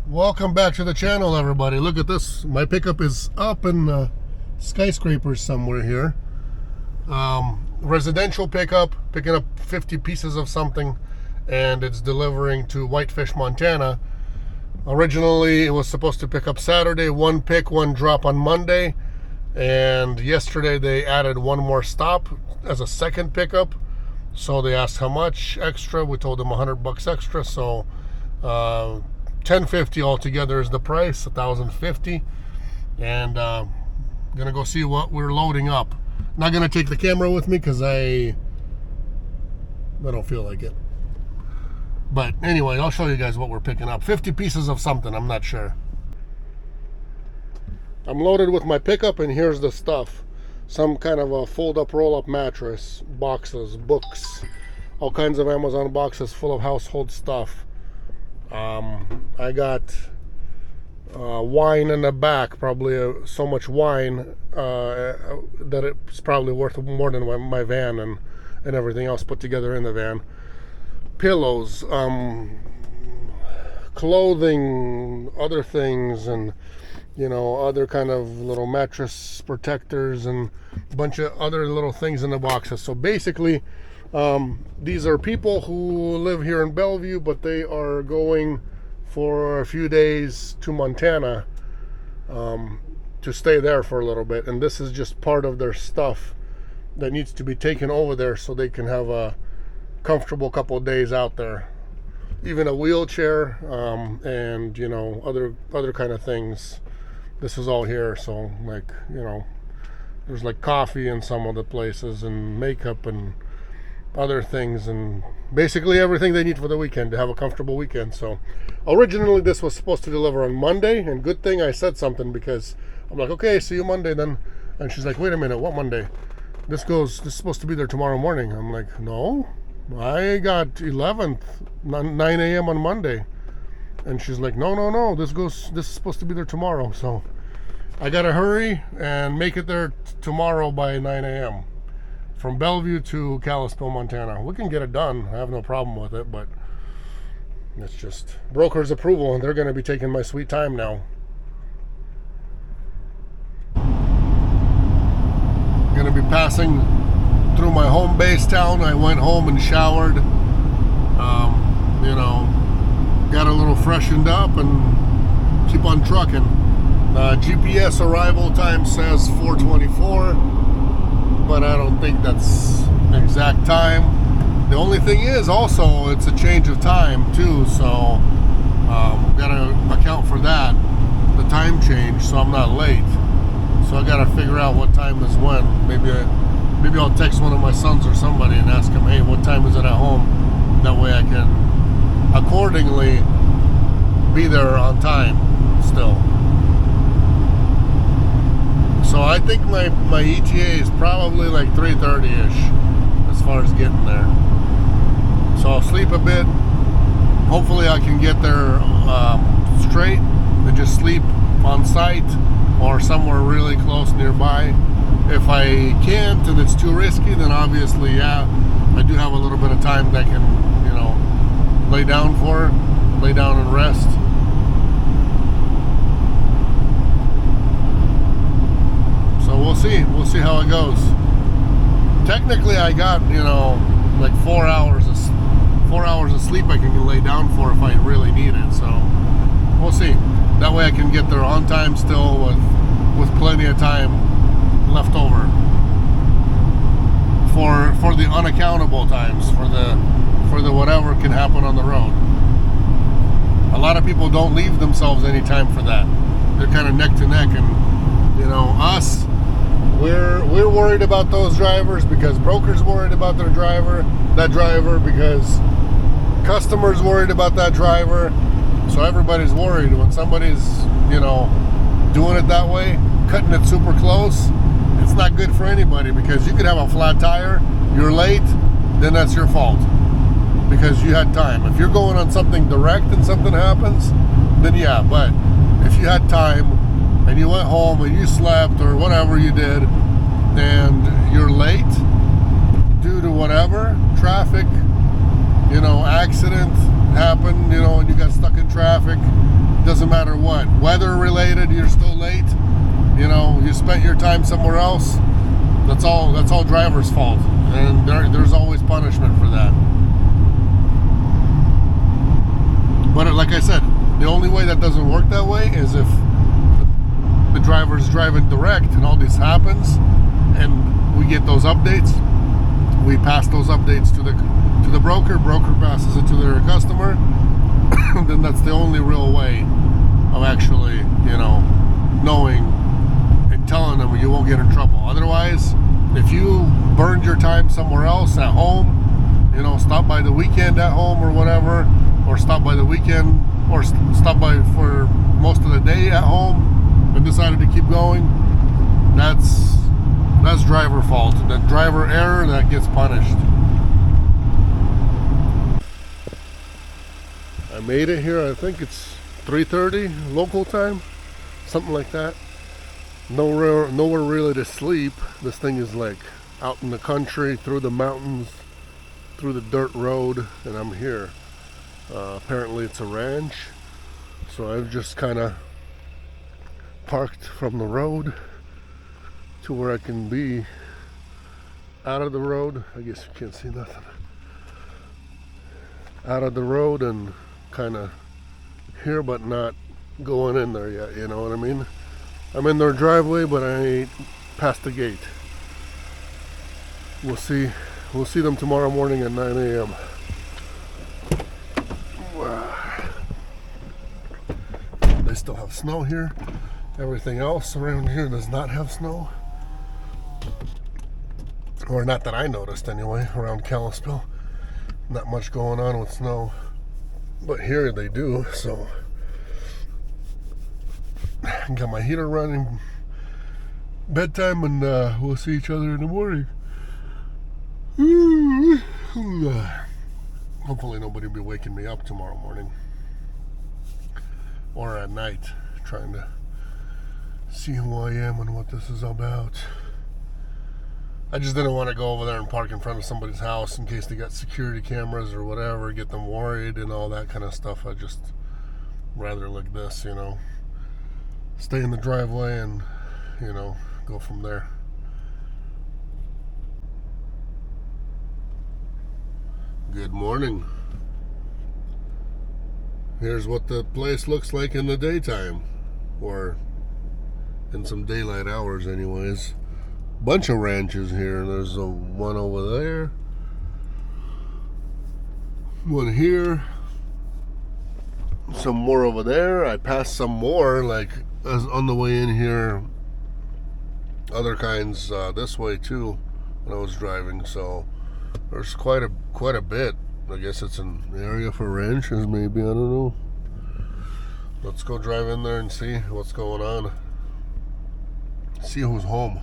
Welcome back to the channel, everybody. Look at this. My pickup is up in Skyscrapers somewhere here. Residential pickup, picking up 50 pieces of something, and it's delivering to Whitefish, Montana. Originally, it was supposed to pick up Saturday, one pick, one drop on Monday, and yesterday they added one more stop as a second pickup. So they asked how much extra. We told them $100 extra. So $10.50 altogether is the price, $1,050, and gonna go see what we're loading up. Not gonna take the camera with me because I don't feel like it. But anyway, I'll show you guys what we're picking up. 50 pieces of something, I'm not sure. I'm loaded with my pickup, and here's the stuff. Some kind of a fold-up, roll-up mattress, boxes, books, all kinds of Amazon boxes full of household stuff. I got wine in the back, probably so much wine that it's probably worth more than my van and everything else put together in the van. Pillows, clothing, other things, and other kind of little mattress protectors and a bunch of other little things in the boxes. So basically, these are people who live here in Bellevue, but they are going for a few days to Montana to stay there for a little bit. And this is just part of their stuff that needs to be taken over there so they can have a comfortable couple of days out there. Even a wheelchair, and other kind of things. This is all here. So there's like coffee in some of the places, and makeup and other things, and basically everything they need for the weekend to have a comfortable weekend. So originally this was supposed to deliver on Monday, and good thing I said something, because I'm like, okay, see you Monday then. And she's like, wait a minute, what Monday? This is supposed to be there tomorrow morning. I'm like, no, I got 11th, 9 a.m. on Monday. And she's like, no, this is supposed to be there tomorrow. So I gotta hurry and make it there tomorrow by 9 a.m. from Bellevue to Kalispell, Montana. We can get it done. I have no problem with it, but it's just broker's approval, and they're going to be taking my sweet time now. Going to be passing through my home base town. I went home and showered, got a little freshened up, and keep on trucking. GPS arrival time says 4:24. But I don't think that's the exact time. The only thing is also it's a change of time too, so gotta account for that, the time change, so I'm not late. So I gotta figure out what time is when. Maybe I'll text one of my sons or somebody and ask him, hey, what time is it at home? That way I can accordingly be there on time still. So I think my ETA is probably like 3:30ish as far as getting there. So I'll sleep a bit. Hopefully I can get there straight and just sleep on site or somewhere really close nearby. If I can't and it's too risky, then obviously, yeah, I do have a little bit of time that I can, lay down and rest. We'll see how it goes. Technically I got like 4 hours of sleep I can lay down for if I really need it, so we'll see. That way I can get there on time still with plenty of time left over for the unaccountable times, for the whatever can happen on the road. A lot of people don't leave themselves any time for that. They're kind of neck to neck, and us, we're worried about those drivers because brokers worried about that driver because customers worried about that driver. So everybody's worried when somebody's doing it that way, cutting it super close. It's not good for anybody, because you could have a flat tire, you're late, then that's your fault because you had time. If you're going on something direct and something happens, then yeah. But if you had time and you went home and you slept or whatever you did, and you're late due to whatever, traffic, accident happened, and you got stuck in traffic, related, you're still late, you know, you spent your time somewhere else, that's all driver's fault, and there's always punishment for that. But like I said, the only way that doesn't work that way is if the driver's driving direct and all this happens and we get those updates, we pass those updates to the broker passes it to their customer. Then that's the only real way of actually, you know, knowing and telling them you won't get in trouble. Otherwise, if you burned your time somewhere else at home, you know, stop by the weekend at home or whatever, or stop by the weekend, or stop by for most of the day at home and decided to keep going, that's driver fault. That driver error, that gets punished. I made it here. I think it's 3:30 local time, something like that. Nowhere really to sleep. This thing is like out in the country, through the mountains, through the dirt road, and I'm here. Apparently it's a ranch, so I've just kind of parked from the road to where I can be out of the road. I guess you can't see nothing. Out of the road and kind of here, but not going in there yet, you know what I mean? I'm in their driveway, but I ain't past the gate. We'll see them tomorrow morning at 9 a.m. They still have snow here. Everything else around here does not have snow. Or not that I noticed anyway, around Kalispell. Not much going on with snow. But here they do, so. Got my heater running. Bedtime, and we'll see each other in the morning. Hopefully nobody will be waking me up tomorrow morning. Or at night, trying to see who I am and what this is about. I just didn't want to go over there and park in front of somebody's house in case they got security cameras or whatever, get them worried and all that kind of stuff. I just rather like this, you know, stay in the driveway and, you know, go from there. Good morning. Here's what the place looks like in the daytime, or in some daylight hours anyways. Bunch of ranches here. There's one over there, one here, some more over there. I passed some more like as on the way in here, other kinds this way too when I was driving, so there's quite a bit. I guess it's an area for ranches, maybe, I don't know. Let's go drive in there and see what's going on. See who's home.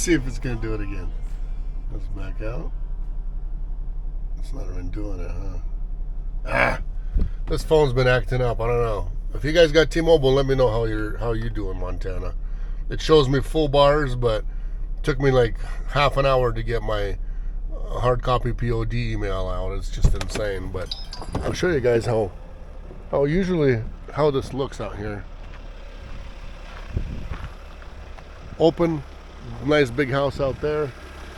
see if it's gonna do it again. Let's back out. It's not even doing it, huh? Ah, this phone's been acting up. I don't know. If you guys got T-Mobile, let me know how you do in Montana. It shows me full bars, but it took me like half an hour to get my hard copy POD email out. It's just insane. But I'll show you guys how this looks out here. Open, nice big house out there.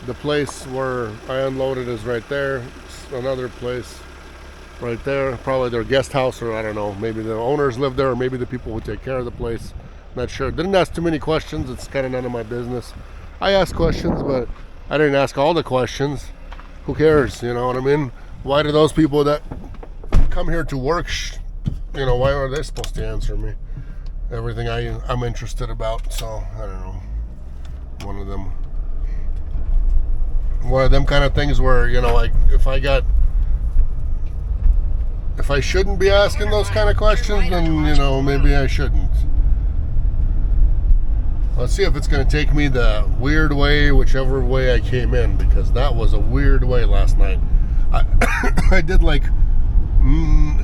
The place where I unloaded is right there. It's another place right there, probably their guest house, or I don't know, maybe the owners live there, or maybe the people who take care of the place. Not sure. Didn't ask too many questions. It's kind of none of my business. I asked questions, but I didn't ask all the questions. Who cares? You know what I mean? Why do those people that come here to work, you know, why are they supposed to answer me everything I'm interested about? So I don't know. One of them kind of things where, you know, like if I shouldn't be asking those kind of questions, then, you know, maybe I shouldn't. Let's see if it's going to take me the weird way, whichever way I came in, because that was a weird way last night. I did like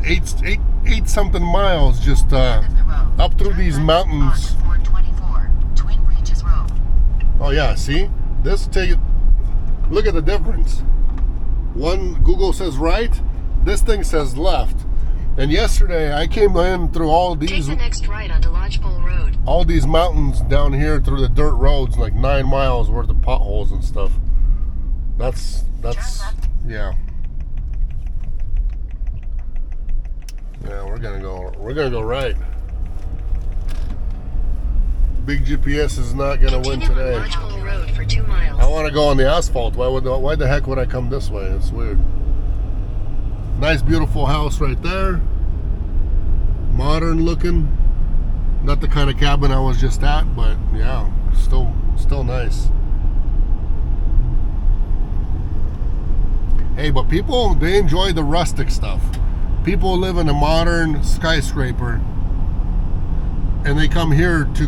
eight something miles just up through these mountains. Oh yeah, see? Look at the difference. One Google says right, this thing says left. And yesterday I came in through all these. Take the next right onto Lodgepole Road. All these mountains down here through the dirt roads, like 9 miles worth of potholes and stuff. That's yeah. Yeah, we're gonna go right. Big GPS is not gonna win today. Lodgepole Road for 2 miles. I want to go on the asphalt. Why the heck would I come this way? It's weird. Nice, beautiful house right there. Modern looking. Not the kind of cabin I was just at, but yeah, still nice. Hey, but people, they enjoy the rustic stuff. People live in a modern skyscraper, and they come here to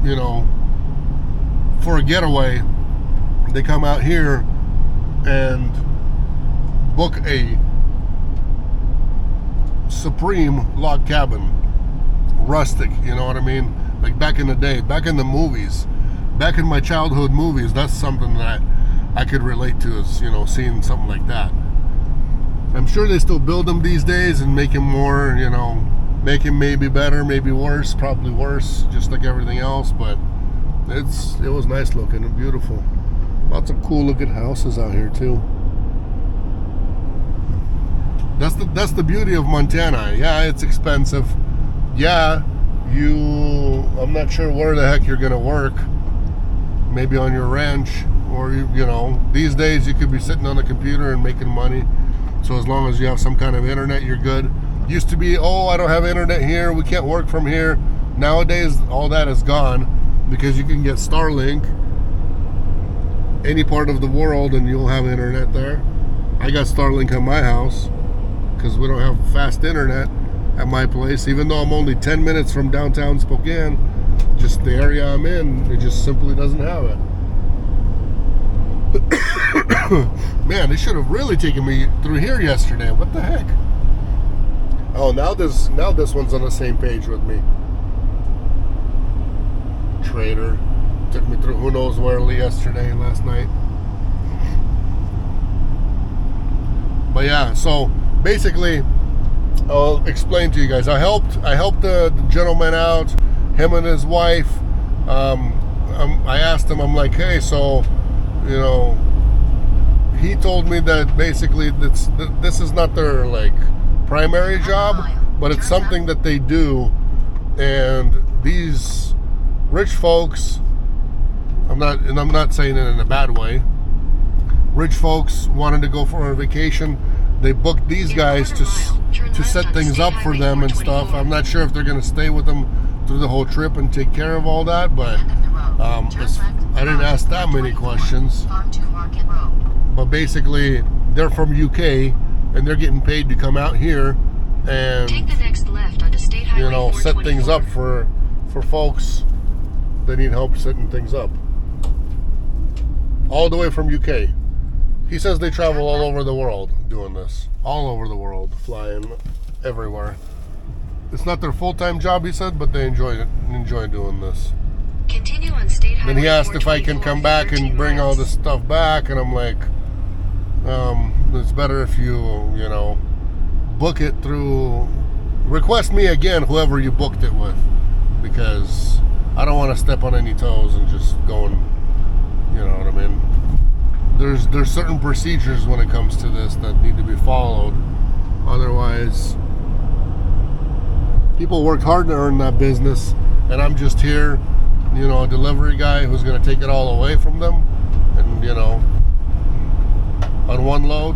you know, for a getaway. They come out here and book a supreme log cabin, rustic, you know what I mean? Like back in the day, back in the movies, back in my childhood movies, that's something that I could relate to, is, you know, seeing something like that. I'm sure they still build them these days and make them more, you know, make them maybe better, maybe worse, probably worse, just like everything else, but it was nice looking and beautiful. Lots of cool looking houses out here too. That's the beauty of Montana. Yeah, it's expensive. Yeah, I'm not sure where the heck you're gonna work. Maybe on your ranch, or you know, these days you could be sitting on a computer and making money. So as long as you have some kind of internet, you're good. Used to be, oh, I don't have internet here, we can't work from here. Nowadays, all that is gone, because you can get Starlink any part of the world and you'll have internet there. I got Starlink at my house because we don't have fast internet at my place, even though I'm only 10 minutes from downtown Spokane. Just the area I'm in, it just simply doesn't have it. Man, they should have really taken me through here yesterday. What the heck? Oh, now this one's on the same page with me. Traitor. Took me through who knows where yesterday and last night. But yeah, so basically, I'll explain to you guys. I helped the gentleman out, him and his wife. I asked him, I'm like, hey, so, you know, he told me that basically this is not their like primary job, but it's something that they do, and these rich folks, I'm not saying it in a bad way, rich folks wanted to go for a vacation. They booked these guys to set things up for them and stuff. I'm not sure if they're going to stay with them through the whole trip and take care of all that, but I didn't ask that many questions. But basically, they're from UK and they're getting paid to come out here and Take the next left onto State Highway, you know, set things up for folks that need help setting things up. all the way from UK. He says they travel all over the world doing this. All over the world, flying everywhere. It's not their full-time job, he said, but they enjoy doing this. Continue on State Highway. Then he asked if I can come back and bring all this stuff back, and I'm like, it's better if you book it through, request me again, whoever you booked it with, because I don't want to step on any toes and just go and, you know what I mean? There's certain procedures when it comes to this that need to be followed. Otherwise, people work hard to earn that business, and I'm just here, a delivery guy who's going to take it all away from them. And, on one load,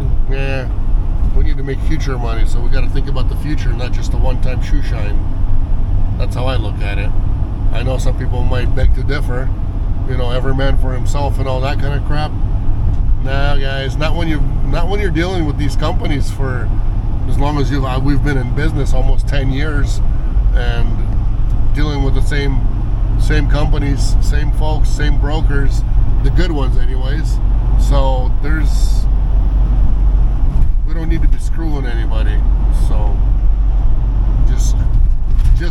we need to make future money, so we got to think about the future, not just a one-time shoe shine. That's how I look at it. I know some people might beg to differ, every man for himself and all that kind of crap. Nah, guys, not when you're dealing with these companies for as long as we've been in business, almost 10 years, and dealing with the same companies, same folks, same brokers, the good ones anyways. So we don't need to be screwing anybody. So just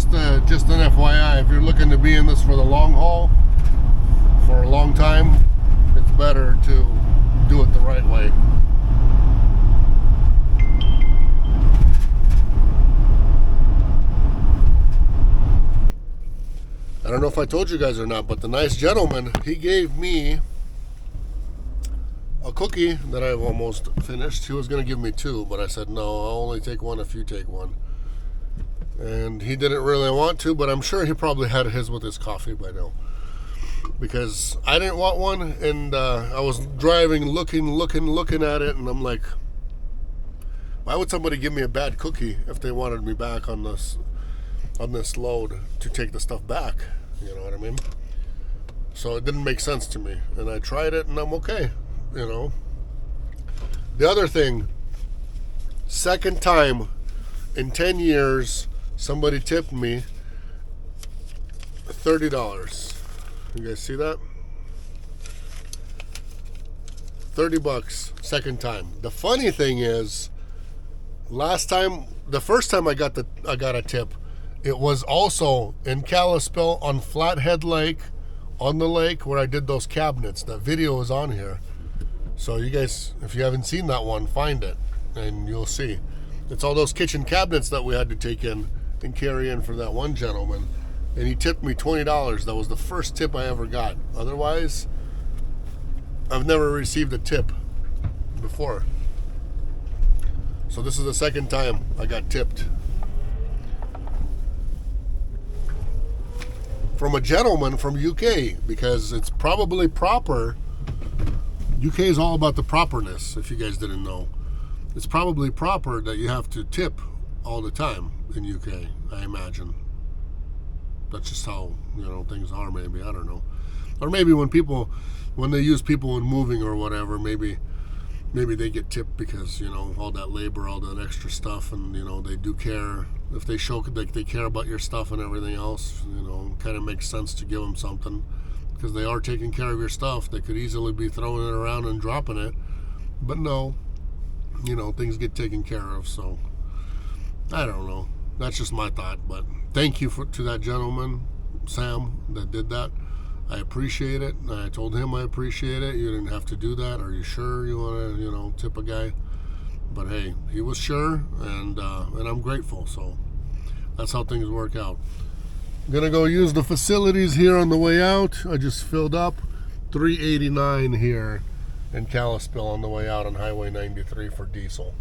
an FYI, if you're looking to be in this for the long haul, for a long time, it's better to do it the right way. I don't know if I told you guys or not, but the nice gentleman, he gave me a cookie that I've almost finished. He was going to give me 2, but I said, no, I'll only take 1 if you take 1. And he didn't really want to, but I'm sure he probably had his with his coffee by now. Because I didn't want one, and I was driving, looking at it, and I'm like, why would somebody give me a bad cookie if they wanted me back on this load to take the stuff back? You know what I mean? So it didn't make sense to me, and I tried it, and I'm okay. The other thing, second time in 10 years, somebody tipped me $30. You guys see that? $30, second time. The funny thing is, the first time I got a tip, it was also in Kalispell on Flathead Lake, on the lake where I did those cabinets. That video is on here. So you guys, if you haven't seen that one, find it and you'll see. It's all those kitchen cabinets that we had to take in and carry in for that one gentleman. And he tipped me $20. That was the first tip I ever got. Otherwise, I've never received a tip before. So this is the second time I got tipped. From a gentleman from UK, because it's probably proper. UK is all about the properness, if you guys didn't know. It's probably proper that you have to tip all the time in UK, I imagine. That's just how, things are, maybe. I don't know. Or maybe when they use people in moving or whatever, maybe they get tipped because, all that labor, all that extra stuff, and, they do care. If they show like they care about your stuff and everything else, kind of makes sense to give them something. Because they are taking care of your stuff. They could easily be throwing it around and dropping it. But no, things get taken care of. So, I don't know. That's just my thought. But thank you to that gentleman, Sam, that did that. I appreciate it. I told him I appreciate it. You didn't have to do that. Are you sure you want to, tip a guy? But hey, he was sure, and I'm grateful. So that's how things work out. I'm gonna go use the facilities here on the way out. I just filled up $3.89 here in Kalispell on the way out on Highway 93 for diesel.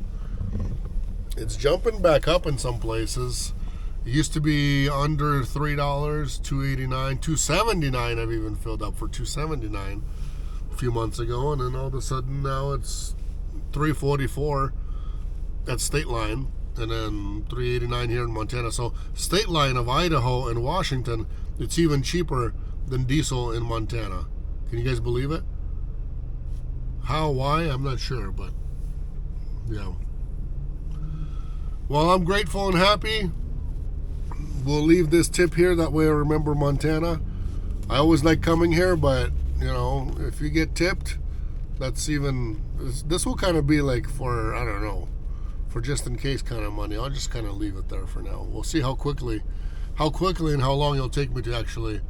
It's jumping back up in some places. It used to be under $3, $2.89, $2.79. I've even filled up for $2.79 a few months ago, and then all of a sudden now it's $3.44 at State Line. And then $3.89 here in Montana. So State Line of Idaho and Washington, it's even cheaper than diesel in Montana. Can you guys believe it? How, why, I'm not sure, but yeah. Well, I'm grateful and happy. We'll leave this tip here, that way I remember Montana. I always like coming here, but if you get tipped, That's even, this will kind of be like for, I don't know, for just in case kind of money. I'll just kind of leave it there for now. We'll see how quickly and how long it'll take me to actually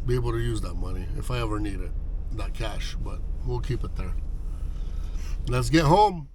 be able to use that money if I ever need it, that cash. But we'll keep it there. Let's get home.